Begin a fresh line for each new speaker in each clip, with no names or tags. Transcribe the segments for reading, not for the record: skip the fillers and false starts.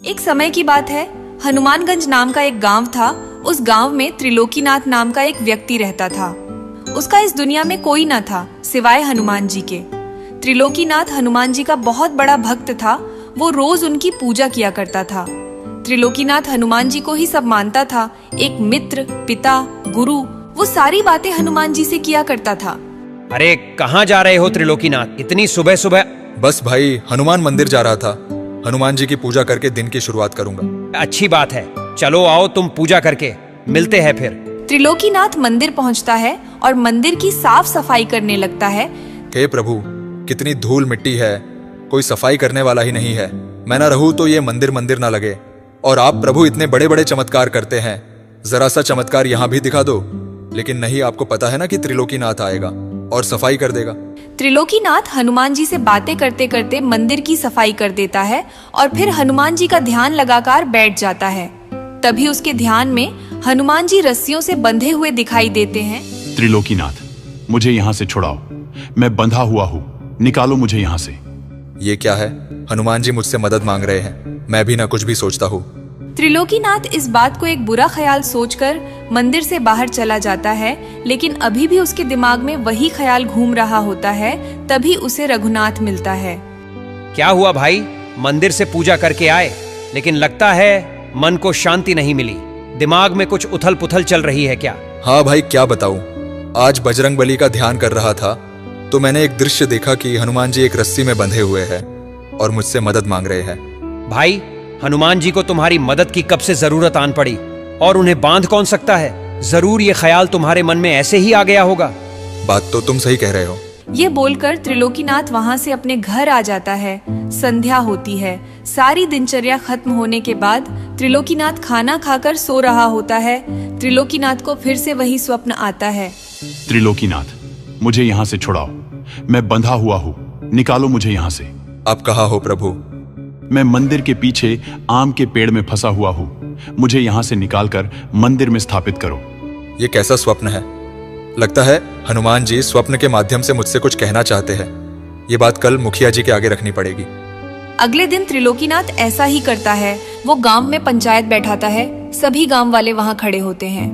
एक समय की बात है, हनुमानगंज नाम का एक गांव था। उस गांव में त्रिलोकीनाथ नाम का एक व्यक्ति रहता था। उसका इस दुनिया में कोई न था सिवाय हनुमान जी के। त्रिलोकीनाथ हनुमान जी का बहुत बड़ा भक्त था। वो रोज उनकी पूजा किया करता था। त्रिलोकीनाथ हनुमान जी को ही सब मानता था, एक मित्र, पिता, गुरु। वो सारी बातें हनुमान जी से किया करता था।
अरे कहाँ जा रहे हो त्रिलोकीनाथ, इतनी सुबह सुबह?
बस भाई, हनुमान मंदिर जा रहा था। हनुमान जी की पूजा करके दिन की शुरुआत करूंगा।
अच्छी बात है, चलो आओ तुम पूजा करके मिलते हैं फिर।
त्रिलोकीनाथ मंदिर पहुंचता है और मंदिर की साफ सफाई करने लगता है।
हे प्रभु, कितनी धूल मिट्टी है, कोई सफाई करने वाला ही नहीं है। मैं ना रहूं तो ये मंदिर मंदिर ना लगे। और आप प्रभु इतने बड़े बड़े चमत्कार करते हैं, जरा सा चमत्कार यहाँ भी दिखा दो। लेकिन नहीं, आपको पता है ना कि त्रिलोकीनाथ आएगा और सफाई कर देगा।
त्रिलोकीनाथ हनुमान जी से बातें करते करते मंदिर की सफाई कर देता है और फिर हनुमान जी का ध्यान लगाकर बैठ जाता है। तभी उसके ध्यान में हनुमान जी रस्सियों से बंधे हुए दिखाई देते हैं।
त्रिलोकीनाथ, मुझे यहाँ से छुड़ाओ, मैं बंधा हुआ हूँ, निकालो मुझे यहाँ से।
ये क्या है? हनुमान जी मुझसे मदद मांग रहे हैं। मैं भी ना कुछ भी सोचता हूँ।
त्रिलोकीनाथ इस बात को एक बुरा ख्याल सोचकर मंदिर से बाहर चला जाता है, लेकिन अभी भी उसके दिमाग में वही ख्याल घूम रहा होता है। तभी उसे रघुनाथ मिलता है।
क्या हुआ भाई? मंदिर से पूजा करके आए, लेकिन लगता है मन को शांति नहीं मिली। दिमाग में कुछ उथल पुथल चल रही है क्या?
हाँ भाई, क्या बताऊं। आज बजरंगबली का ध्यान कर रहा था तो मैंने एक दृश्य देखा कि हनुमान जी एक रस्सी में बंधे हुए हैं और मुझसे मदद मांग रहे हैं।
भाई, हनुमान जी को तुम्हारी मदद की कब से जरूरत आन पड़ी, और उन्हें बांध कौन सकता है? जरूर ये ख्याल तुम्हारे मन में ऐसे ही आ गया होगा।
बात तो तुम सही कह रहे हो।
ये बोलकर त्रिलोकीनाथ वहाँ से अपने घर आ जाता है। संध्या होती है। सारी दिनचर्या खत्म होने के बाद त्रिलोकीनाथ खाना खाकर सो रहा होता है। त्रिलोकीनाथ को फिर से वही स्वप्न आता है।
त्रिलोकीनाथ, मुझे यहाँ से छुड़ाओ, मैं बंधा हुआ हूँ, निकालो मुझे यहाँ से।
आप कहाँ हो प्रभु?
मैं मंदिर के पीछे आम के पेड़ में फंसा हुआ हूँ, मुझे यहाँ से निकालकर मंदिर में स्थापित करो।
ये कैसा स्वप्न है? लगता है हनुमान जी स्वप्न के माध्यम से मुझसे कुछ कहना चाहते हैं। ये बात कल मुखिया जी के आगे रखनी पड़ेगी।
अगले दिन त्रिलोकीनाथ ऐसा ही करता है। वो गांव में पंचायत बैठाता है। सभी गांव वाले वहाँ खड़े होते हैं।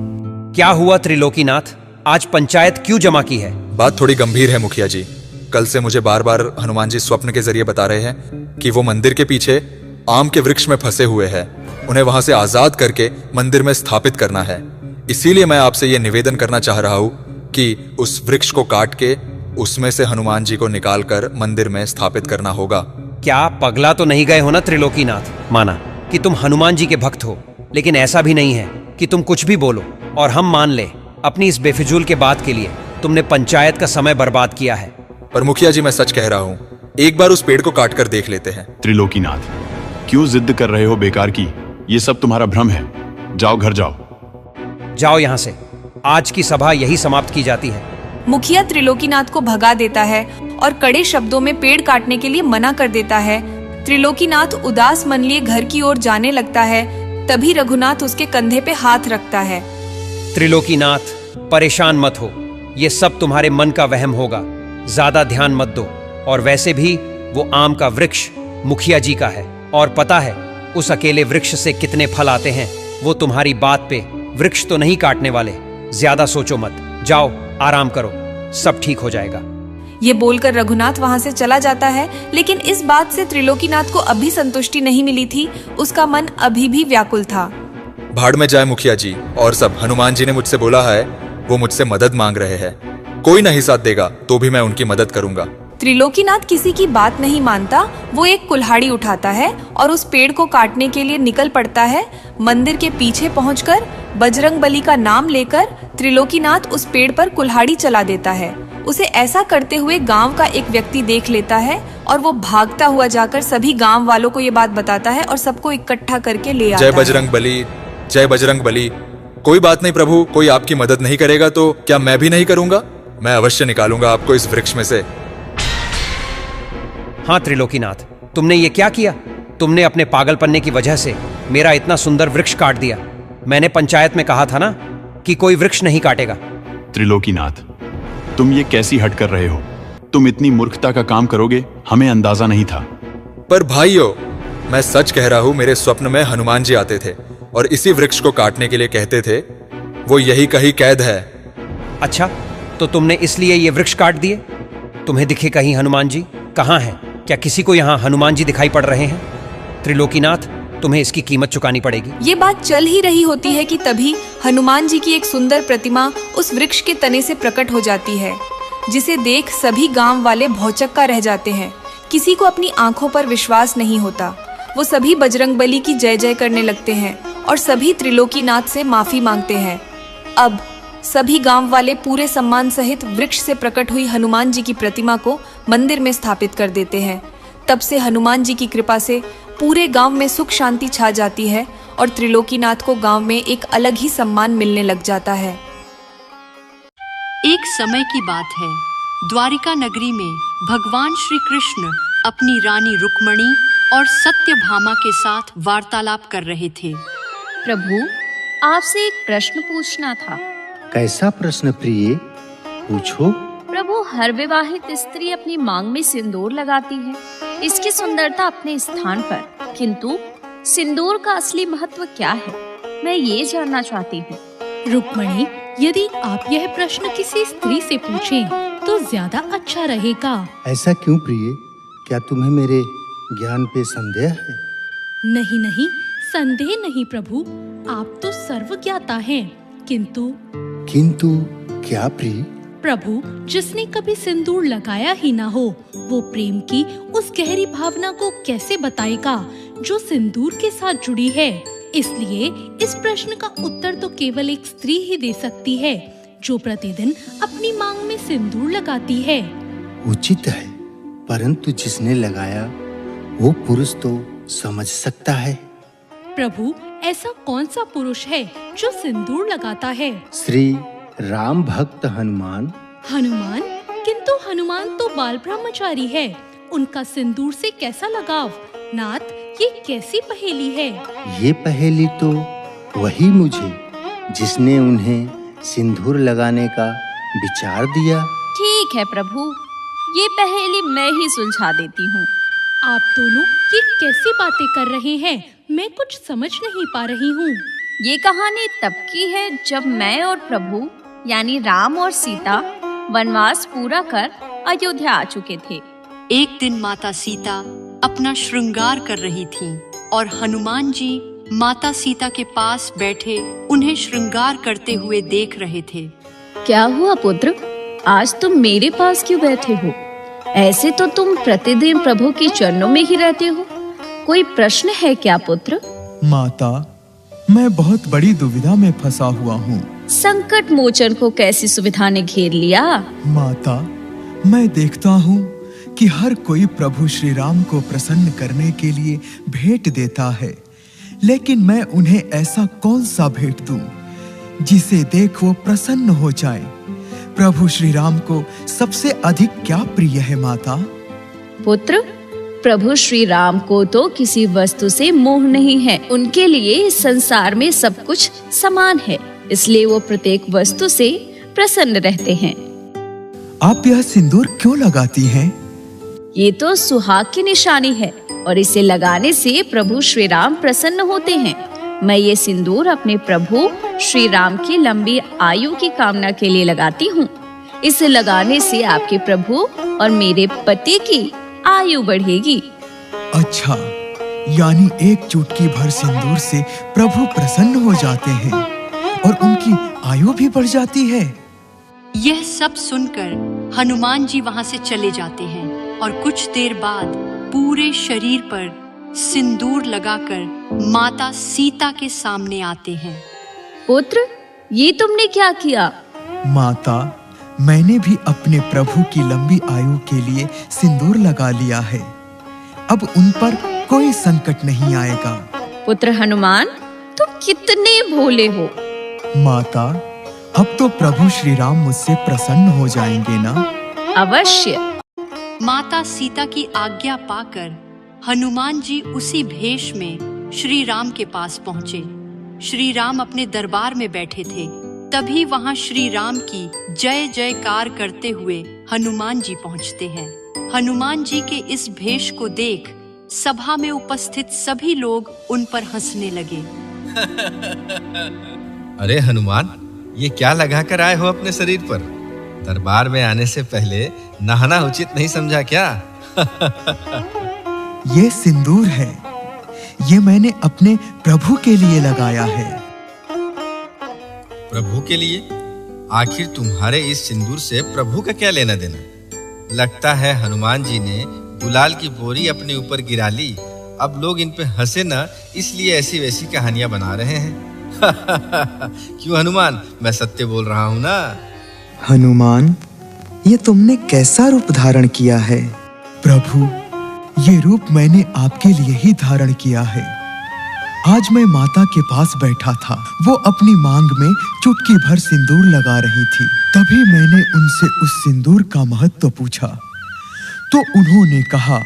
क्या हुआ त्रिलोकीनाथ, आज पंचायत क्यों जमा की है?
बात थोड़ी गंभीर है मुखिया जी। कल से मुझे बार बार हनुमान जी स्वप्न के जरिए बता रहे हैं कि वो मंदिर के पीछे आम के वृक्ष में फंसे हुए हैं। उन्हें वहां से आजाद करके मंदिर में स्थापित करना है। इसीलिए मैं आपसे ये निवेदन करना चाह रहा हूँ कि उस वृक्ष को काट के उसमें से हनुमान जी को निकालकर मंदिर में स्थापित करना होगा।
क्या पगला तो नहीं गए हो ना त्रिलोकीनाथ? माना कि तुम हनुमान जी के भक्त हो, लेकिन ऐसा भी नहीं है कि तुम कुछ भी बोलो और हम मान ले। अपनी इस बेफिजूल के बात के लिए तुमने पंचायत का समय बर्बाद किया है।
पर मुखिया जी, मैं सच कह रहा हूँ, एक बार उस पेड़ को काट कर देख लेते हैं।
त्रिलोकीनाथ, क्यों जिद कर रहे हो बेकार की? ये सब तुम्हारा भ्रम है। जाओ घर जाओ।
जाओ यहाँ से। आज की सभा यही समाप्त की जाती है।
मुखिया त्रिलोकीनाथ को भगा देता है और कड़े शब्दों में पेड़ काटने के लिए मना कर देता है। त्रिलोकीनाथ उदास मन लिए घर की ओर जाने लगता है। तभी रघुनाथ उसके कंधे पे हाथ रखता है।
त्रिलोकीनाथ, परेशान मत हो, ये सब तुम्हारे मन का वहम होगा। ज्यादा ध्यान मत दो। और वैसे भी वो आम का वृक्ष मुखिया जी का है, और पता है उस अकेले वृक्ष से कितने फल आते हैं। वो तुम्हारी बात पे वृक्ष तो नहीं काटने वाले। ज्यादा सोचो मत, जाओ आराम करो, सब ठीक हो जाएगा।
ये बोलकर रघुनाथ वहाँ से चला जाता है। लेकिन इस बात से त्रिलोकीनाथ को अभी संतुष्टि नहीं मिली थी। उसका मन अभी भी व्याकुल था।
भाड़ में जाए मुखिया जी और सब। हनुमान जी ने मुझसे बोला है वो मुझसे मदद मांग रहे हैं। कोई नहीं साथ देगा तो भी मैं उनकी मदद करूंगा।
त्रिलोकीनाथ किसी की बात नहीं मानता। वो एक कुल्हाड़ी उठाता है और उस पेड़ को काटने के लिए निकल पड़ता है। मंदिर के पीछे पहुंचकर बजरंगबली का नाम लेकर त्रिलोकीनाथ उस पेड़ पर कुल्हाड़ी चला देता है। उसे ऐसा करते हुए गांव का एक व्यक्ति देख लेता है और वो भागता हुआ जाकर सभी गांव वालों को ये बात बताता है और सबको इकट्ठा करके ले आता है।
जय बजरंगबली, जय बजरंगबली। कोई बात नहीं प्रभु, कोई आपकी मदद नहीं करेगा तो क्या मैं भी नहीं करूंगा? मैं अवश्य निकालूंगा आपको इस वृक्ष में से।
हाँ त्रिलोकीनाथ, तुमने ये क्या किया? तुमने अपने पागलपन्ने की वजह से मेरा इतना सुंदर वृक्ष काट दिया। मैंने पंचायत में कहा था ना कि कोई वृक्ष नहीं काटेगा।
त्रिलोकीनाथ, तुम ये कैसी हट कर रहे हो? तुम इतनी मूर्खता का काम करोगे, हमें अंदाजा नहीं था।
पर भाइयों, मैं सच कह रहा हूँ, मेरे स्वप्न में हनुमान जी आते थे और इसी वृक्ष को काटने के लिए कहते थे वो यही कहीं कैद है।
अच्छा, तो तुमने इसलिए ये वृक्ष काट दिए? तुम्हें दिखे कहीं हनुमान जी? कहाँ हैं? क्या किसी को यहाँ हनुमान जी दिखाई पड़ रहे हैं? त्रिलोकीनाथ, तुम्हें इसकी कीमत चुकानी पड़ेगी।
ये बात चल ही रही होती है कि तभी हनुमान जी की एक सुंदर प्रतिमा उस वृक्ष के तने से प्रकट हो जाती है, जिसे देख सभी गांव वाले भौचक्का रह जाते हैं। किसी को अपनी आंखों पर विश्वास नहीं होता। वो सभी बजरंगबली की जय जय करने लगते हैं और सभी त्रिलोकीनाथ से माफी मांगते हैं। अब सभी गांव वाले पूरे सम्मान सहित वृक्ष से प्रकट हुई हनुमान जी की प्रतिमा को मंदिर में स्थापित कर देते हैं। तब से हनुमान जी की कृपा से पूरे गांव में सुख शांति छा जाती है और त्रिलोकीनाथ को गांव में एक अलग ही सम्मान मिलने लग जाता है।
एक समय की बात है, द्वारिका नगरी में भगवान श्री कृष्ण अपनी रानी रुक्मणी और सत्यभामा के साथ वार्तालाप कर रहे थे।
प्रभु, आपसे एक प्रश्न पूछना था।
कैसा प्रश्न प्रिय? पूछो।
प्रभु, हर विवाहित स्त्री अपनी मांग में सिंदूर लगाती है। इसकी सुंदरता अपने स्थान पर, किंतु सिंदूर का असली महत्व क्या है, मैं ये जानना चाहती हूँ।
रुक्मणी, यदि आप यह प्रश्न किसी स्त्री से पूछें तो ज्यादा अच्छा रहेगा।
ऐसा क्यों प्रिय? क्या तुम्हें मेरे ज्ञान पे संदेह है?
नहीं नहीं, संदेह नहीं प्रभु, आप तो सर्वज्ञाता हैं। किंतु
क्या प्रिय?
प्रभु, जिसने कभी सिंदूर लगाया ही ना हो, वो प्रेम की उस गहरी भावना को कैसे बताएगा जो सिंदूर के साथ जुड़ी है। इसलिए इस प्रश्न का उत्तर तो केवल एक स्त्री ही दे सकती है, जो प्रतिदिन अपनी मांग में सिंदूर लगाती है।
उचित है, परंतु जिसने लगाया वो पुरुष तो समझ सकता है।
प्रभु, ऐसा कौन सा पुरुष है जो सिंदूर लगाता है?
श्री राम भक्त हनुमान।
हनुमान? किंतु हनुमान तो बाल ब्रह्मचारी है, उनका सिंदूर से कैसा लगाव? नाथ, ये कैसी पहेली है?
ये पहेली तो वही मुझे जिसने उन्हें सिंदूर लगाने का विचार दिया।
ठीक है प्रभु, ये पहेली मैं ही सुलझा देती हूँ।
आप दोनों ये कैसी बातें कर रहे हैं? मैं कुछ समझ नहीं पा रही हूँ।
ये कहानी तब की है जब मैं और प्रभु यानी राम और सीता वनवास पूरा कर अयोध्या आ चुके थे।
एक दिन माता सीता अपना श्रृंगार कर रही थीं और हनुमान जी माता सीता के पास बैठे उन्हें श्रृंगार करते हुए देख रहे थे।
क्या हुआ पुत्र, आज तुम मेरे पास क्यों बैठे हो? ऐसे तो तुम प्रतिदिन प्रभु के चरणों में ही रहते हो। कोई प्रश्न है क्या पुत्र?
माता, मैं बहुत बड़ी दुविधा में फंसा हुआ हूँ।
संकट मोचन को कैसी सुविधा ने घेर लिया?
माता, मैं देखता हूँ कि हर कोई प्रभु श्री राम को प्रसन्न करने के लिए भेंट देता है, लेकिन मैं उन्हें ऐसा कौन सा भेंट दूं जिसे देख वो प्रसन्न हो जाए? प्रभु श्री राम को सबसे अधिक क्या प्रिय है माता?
पुत्र, प्रभु श्री राम को तो किसी वस्तु से मोह नहीं है। उनके लिए इस संसार में सब कुछ समान है, इसलिए वो प्रत्येक वस्तु से प्रसन्न रहते हैं।
आप यह सिंदूर क्यों लगाती हैं?
ये तो सुहाग की निशानी है और इसे लगाने से प्रभु श्री राम प्रसन्न होते हैं। मैं ये सिंदूर अपने प्रभु श्री राम की लंबी आयु की कामना के लिए लगाती हूँ। इसे लगाने से आपके प्रभु और मेरे पति की आयु बढ़ेगी।
अच्छा, यानी एक चुटकी भर सिंदूर से प्रभु प्रसन्न हो जाते हैं और उनकी आयु भी बढ़ जाती है।
यह सब सुनकर हनुमान जी वहां से चले जाते हैं और कुछ देर बाद पूरे शरीर पर सिंदूर लगाकर माता सीता के सामने आते हैं।
पुत्र, ये तुमने क्या किया?
माता, मैंने भी अपने प्रभु की लंबी आयु के लिए सिंदूर लगा लिया है। अब उन पर कोई संकट नहीं आएगा।
पुत्र हनुमान, तुम कितने भोले हो।
माता, अब तो प्रभु श्री राम मुझसे प्रसन्न हो जाएंगे ना?
अवश्य।
माता सीता की आज्ञा पाकर हनुमान जी उसी भेष में श्री राम के पास पहुँचे। श्री राम अपने दरबार में बैठे थे। तभी वहां श्री राम की जय जयकार करते हुए हनुमान जी पहुंचते हैं। हनुमान जी के इस भेष को देख सभा में उपस्थित सभी लोग उन पर हंसने लगे।
अरे हनुमान, ये क्या लगा कर आए हो अपने शरीर पर? दरबार में आने से पहले नहाना उचित नहीं समझा क्या?
ये सिंदूर है, ये मैंने अपने प्रभु के लिए लगाया है।
प्रभु के लिए? आखिर तुम्हारे इस सिंदूर से प्रभु का क्या लेना देना? लगता है हनुमान जी ने गुलाल की बोरी अपने ऊपर गिरा ली। अब लोग इन पे हंसे ना, इसलिए ऐसी वैसी कहानियां बना रहे हैं। क्यों हनुमान, मैं सत्य बोल रहा हूं ना?
हनुमान, ये तुमने कैसा रूप धारण किया है? प्रभु, ये रूप मैंने आपके लिए ही धारण किया है। आज मैं माता के पास बैठा था, वो अपनी मांग में चुटकी भर सिंदूर लगा रही थी। तभी मैंने उनसे उस सिंदूर का महत्व पूछा, तो उन्होंने कहा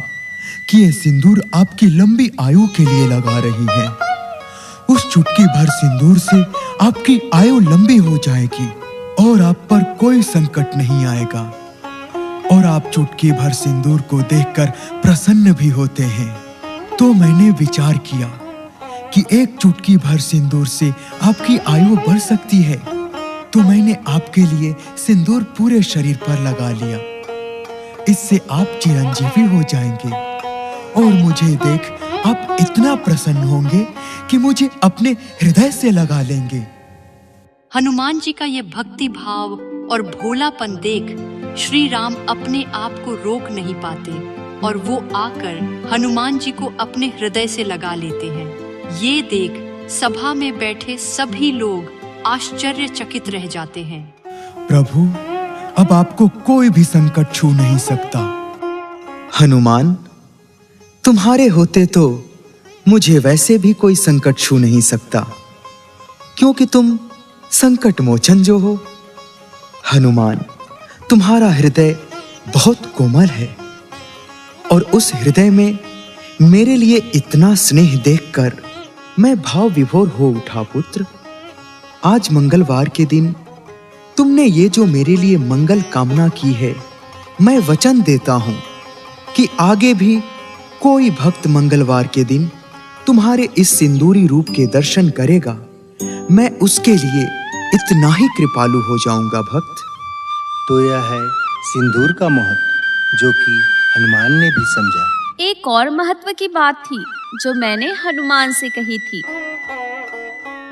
कि ये सिंदूर आपकी लंबी आयु के लिए लगा रही है। उस चुटकी भर सिंदूर से आपकी आयु लंबी हो जाएगी और आप पर कोई संकट नहीं आएगा, और आप चुटकी भर सिंदूर को देखकर प्रसन्न भी होते हैं। तो मैंने विचार किया कि एक चुटकी भर सिंदूर से आपकी आयु बढ़ सकती है, तो मैंने आपके लिए सिंदूर पूरे शरीर पर लगा लिया। इससे आप चिरंजीवी हो जाएंगे और मुझे देख आप इतना प्रसन्न होंगे कि मुझे अपने हृदय से लगा लेंगे।
हनुमान जी का ये भक्ति भाव और भोलापन देख श्री राम अपने आप को रोक नहीं पाते और वो आकर हनुमान जी को अपने हृदय से लगा लेते हैं। ये देख सभा में बैठे सभी लोग आश्चर्यचकित रह जाते हैं।
प्रभु, अब आपको कोई भी संकट छू नहीं सकता। हनुमान, तुम्हारे होते तो मुझे वैसे भी कोई संकट छू नहीं सकता, क्योंकि तुम संकट मोचन जो हो। हनुमान, तुम्हारा हृदय बहुत कोमल है और उस हृदय में मेरे लिए इतना स्नेह देखकर मैं भाव विभोर हो उठा। पुत्र, आज मंगलवार के दिन तुमने ये जो मेरे लिए मंगल कामना की है, मैं वचन देता हूं कि आगे भी कोई भक्त मंगलवार के दिन तुम्हारे इस सिंदूरी रूप के दर्शन करेगा, मैं उसके लिए इतना ही कृपालु हो जाऊंगा। भक्त,
तो यह है सिंदूर का महत्व जो कि हनुमान ने भी समझा।
एक और महत्व की बात थी जो मैंने हनुमान से कही थी,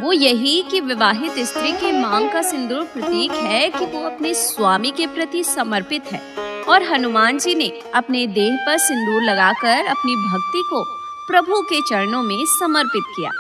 वो यही कि विवाहित स्त्री के मांग का सिंदूर प्रतीक है कि वो अपने स्वामी के प्रति समर्पित है, और हनुमान जी ने अपने देह पर सिंदूर लगाकर अपनी भक्ति को प्रभु के चरणों में समर्पित किया।